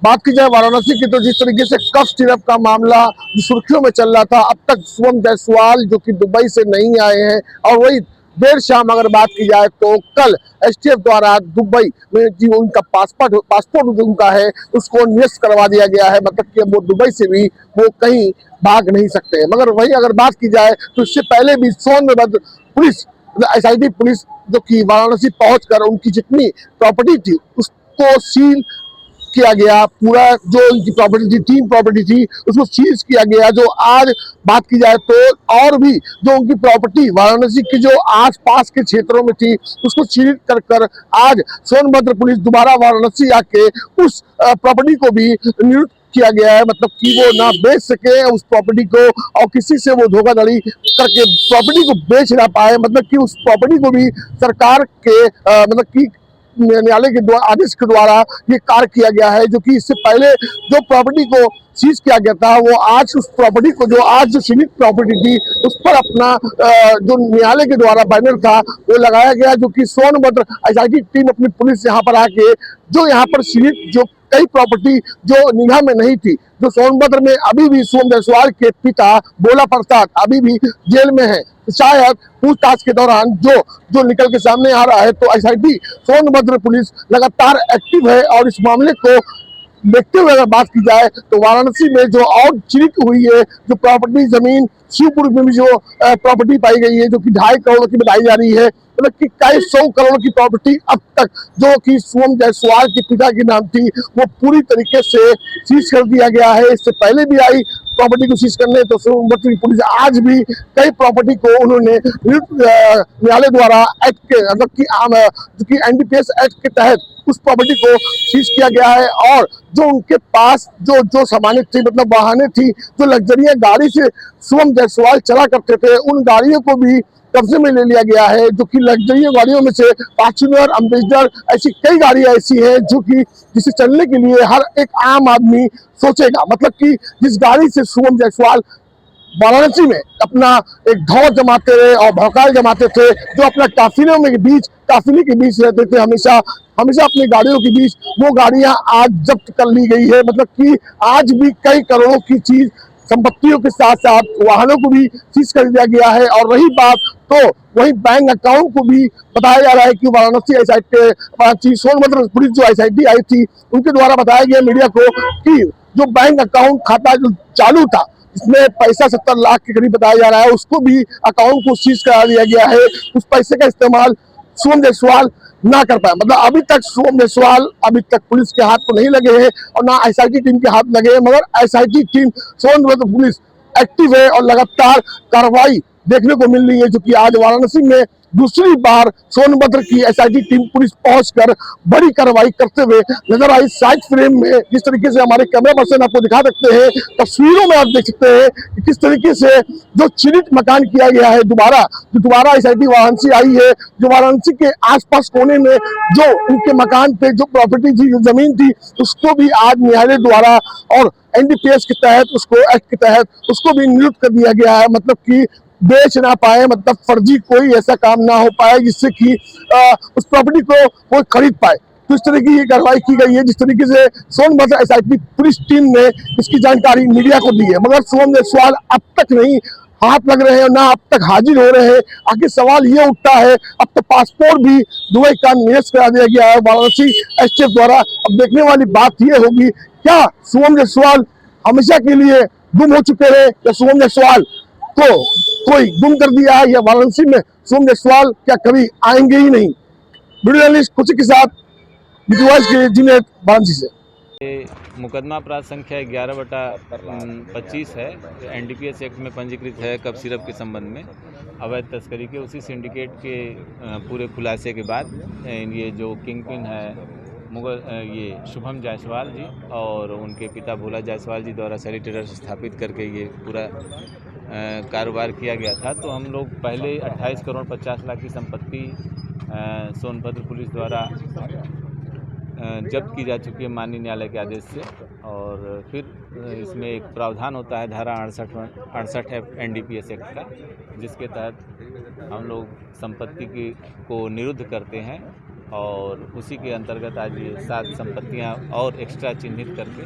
बात की जाए वाराणसी की, तो जिस तरीके से कफ सिरप का मामला जो सुर्खियों में चल रहा था, अब तक शुभम जायसवाल जो कि दुबई से नहीं आए हैं। और वही देर शाम अगर बात की जाए तो कल एसटीएफ द्वारा दुबई में जो उनका पासपोर्ट जो उनका है उसको निरस्त करवा दिया गया है। मतलब कि वो दुबई से भी वो कहीं भाग नहीं सकते। मगर वही अगर बात की जाए तो इससे पहले भी सोनभद्र पुलिस, एसआईटी पुलिस जो कि वाराणसी पहुंचकर उनकी जितनी प्रॉपर्टी थी उसको सील किया गया। पूरा जो उनकी प्रॉपर्टी थी, टीम प्रॉपर्टी थी, उसको सीज किया गया। जो आज बात की जाए तो और भी जो उनकी प्रॉपर्टी वाराणसी की जो आसपास के क्षेत्रों में थी उसको सील कर आज सोनभद्र पुलिस दोबारा वाराणसी आके उस प्रॉपर्टी को भी नियुक्त किया गया है। मतलब कि वो ना बेच सके उस प्रॉपर्टी को और किसी से वो धोखाधड़ी करके प्रॉपर्टी को बेच ना पाए। मतलब कि उस प्रॉपर्टी को भी सरकार के मतलब कि न्यायालय के आदेश के द्वारा ये कार्य किया गया है। जो कि इससे पहले जो प्रॉपर्टी को सीज किया गया था वो आज उस प्रॉपर्टी को जो आज जो सीमित प्रॉपर्टी थी उस पर अपना जो न्यायालय के द्वारा बैनर था वो लगाया गया। जो कि सोनभद्र एसआईटी टीम अपनी पुलिस यहाँ पर आके जो यहाँ पर सीमित जो कई प्रॉपर्टी जो निगाह में नहीं थी, जो सोनभद्र में अभी भी शुभम जायसवाल के पिता भोला प्रसाद अभी भी जेल में है, शायद पूछताछ के दौरान जो जो निकल के सामने आ रहा है। तो एसआईटी सोनभद्र पुलिस लगातार एक्टिव है। और इस मामले को देखते हुए अगर बात की जाए तो वाराणसी में जो और चिरिक हुई है जो प्रॉपर्टी जमीन शिवपुर में भी जो प्रॉपर्टी पाई गई है जो कि 2.5 करोड़ की बताई जा रही है। मतलब कि कई 100 करोड़ की प्रॉपर्टी अब तक जो कि शुभम जायसवाल के पिता के नाम थी वो पूरी तरीके से सीज कर दिया गया है। इससे पहले भी आई प्रॉपर्टी को सीज करने तो सोनभद्र पुलिस आज भी कई प्रॉपर्टी को उन्होंने न्यायालय द्वारा एक्ट के मतलब कि एनडीपीएस एक्ट के तहत उस प्रॉपर्टी को सीज किया गया है। और जो उनके पास जो जो सामान्य थी, मतलब वाहने थी, जो लग्जरिया गाड़ी से शुभम जायसवाल चला करते थे, उन गाड़ियों को भी कब्जे में ले लिया गया है। जो कि लग्जरी गाड़ियों में से फॉर्च्यूनर, अम्बेसडर, ऐसी कई गाड़ियां ऐसी हैं जो कि जिसे चलने के लिए हर एक आम आदमी सोचेगा। मतलब कि जिस गाड़ी से शुभम जायसवाल वाराणसी में अपना एक धौर जमाते रहे और भौकाल जमाते थे, जो अपना काफिले के बीच रहते थे, हमेशा हमेशा अपनी गाड़ियों के बीच, वो गाड़ियां आज जब्त कर ली गई है। मतलब कि आज भी कई करोड़ों की चीज संपत्तियों के साथ साथ वाहनों को भी सीज कर दिया गया है। और रही बात तो वही बैंक अकाउंट को भी बताया जा रहा है कि वाराणसी एसआईटी सोनभद्र पुलिस जो एसआईटी आई थी उनके द्वारा बताया गया मीडिया को कि जो बैंक अकाउंट खाता जो चालू था इसमें पैसा 70 लाख के करीब बताया जा रहा है, उसको भी अकाउंट को सीज करा दिया गया है। उस पैसे का इस्तेमाल शुभम जायसवाल ना कर पाए। मतलब अभी तक शुभम जायसवाल अभी तक पुलिस के हाथ तो नहीं लगे हैं और ना एसआईटी टीम के हाथ लगे हैं। मगर SIT team Sonbhadra police active है और लगातार कार्रवाई देखने को मिल रही है। जो कि आज वाराणसी में दूसरी बार सोनभद्र की एसआईटी टीम पुलिस पहुंचकर बड़ी कार्रवाई करते हुए नजर आई। साइड फ्रेम में जिस तरीके से हमारे कैमरा पर्सन आपको दिखा सकते हैं, तस्वीरों में आप देख सकते हैं कि किस तरीके से जो चिन्हित मकान किया गया है दोबारा एसआईटी वाराणसी आई है। जो वाराणसी के आसपास कोने में जो उनके मकान पे जो प्रॉपर्टी थी, जो जमीन थी, उसको भी आज न्यायालय द्वारा और एनडीपीएस के तहत उसको एक्ट के तहत उसको भी नियुक्त कर दिया गया है। मतलब कि बेच ना पाए, मतलब फर्जी कोई ऐसा काम ना हो पाए जिससे कि उस प्रॉपर्टी को वो खरीद पाए। तो इस तरह की ये कार्रवाई की गई है जिस तरीके से सोनभद्र एसआईटी पुलिस टीम ने इसकी जानकारी मीडिया को दी है। मगर शुभम जायसवाल अब तक नहीं हाथ लग रहे हैं, ना अब तक हाजिर हो रहे हैं। आखिर सवाल ये उठता है, अब तो पासपोर्ट भी दुबई का निरस्त करा दिया गया है वाराणसी एसटीएफ द्वारा। अब देखने वाली बात ये होगी, क्या शुभम जायसवाल हमेशा के लिए गुम हो चुके हैं या शुभम जायसवाल को कोई गुम कर दिया है, या वाराणसी में शुभम जायसवाल क्या कभी आएंगे ही नहीं। वीडियो जर्नलिस्ट खुशी के साथ के जिन्हें वाराणसी से। मुकदमा अपराध संख्या 11/25 है। एनडीपीएस एक्ट में पंजीकृत है कफ सिरप के संबंध में अवैध तस्करी के। उसी सिंडिकेट के पूरे खुलासे के बाद ये जो किंग पिन है ये शुभम जायसवाल जी और उनके पिता भोला जायसवाल जी द्वारा सैली ट्रेडर्स स्थापित करके ये पूरा कारोबार किया गया था। तो हम लोग पहले 28 करोड़ 50 लाख की संपत्ति सोनभद्र पुलिस द्वारा जब्त की जा चुकी है माननीय न्यायालय के आदेश से। और फिर इसमें एक प्रावधान होता है धारा 68 है एनडीपीएस एक्ट का, जिसके तहत हम लोग संपत्ति को निरुद्ध करते हैं और उसी के अंतर्गत आज ये 7 संपत्तियां और एक्स्ट्रा चिन्हित करके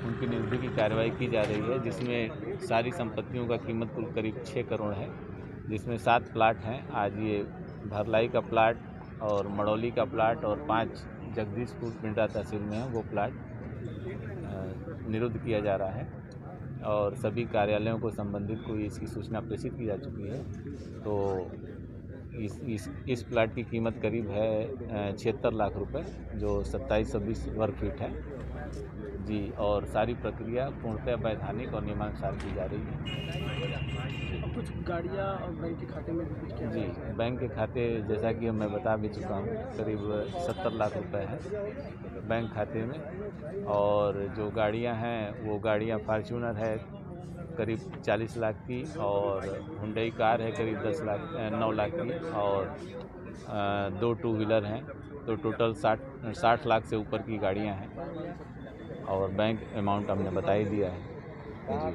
उनकी नियुक्ति की कार्रवाई की जा रही है, जिसमें सारी संपत्तियों का कीमत कुल करीब 6 करोड़ है, जिसमें 7 प्लाट हैं। आज ये भरलाई का प्लाट और मड़ौली का प्लाट और 5 जगदीशपुर पिंडरा तहसील में है वो प्लाट निरुद्ध किया जा रहा है और सभी कार्यालयों को संबंधित को इसकी सूचना प्रेषित की जा चुकी है। तो इस प्लाट की कीमत करीब है 76 लाख रुपए, जो 2720 वर्ग फीट है जी। और सारी प्रक्रिया पूर्णतः वैधानिक और नियमानुसार की जा रही है। कुछ गाड़ियाँ और बैंक के खाते में भी कुछ क्या जी, बैंक के खाते जैसा कि मैं बता भी चुका हूँ, करीब 70 लाख रुपए है बैंक खाते में। और जो गाड़ियाँ हैं वो गाड़ियाँ फार्चूनर है करीब 40 लाख की, और हुंडई कार है करीब 9 लाख की, और 2 टू व्हीलर हैं। तो टोटल 60 लाख से ऊपर की गाड़ियाँ हैं और बैंक अमाउंट हमने बता ही दिया है जी।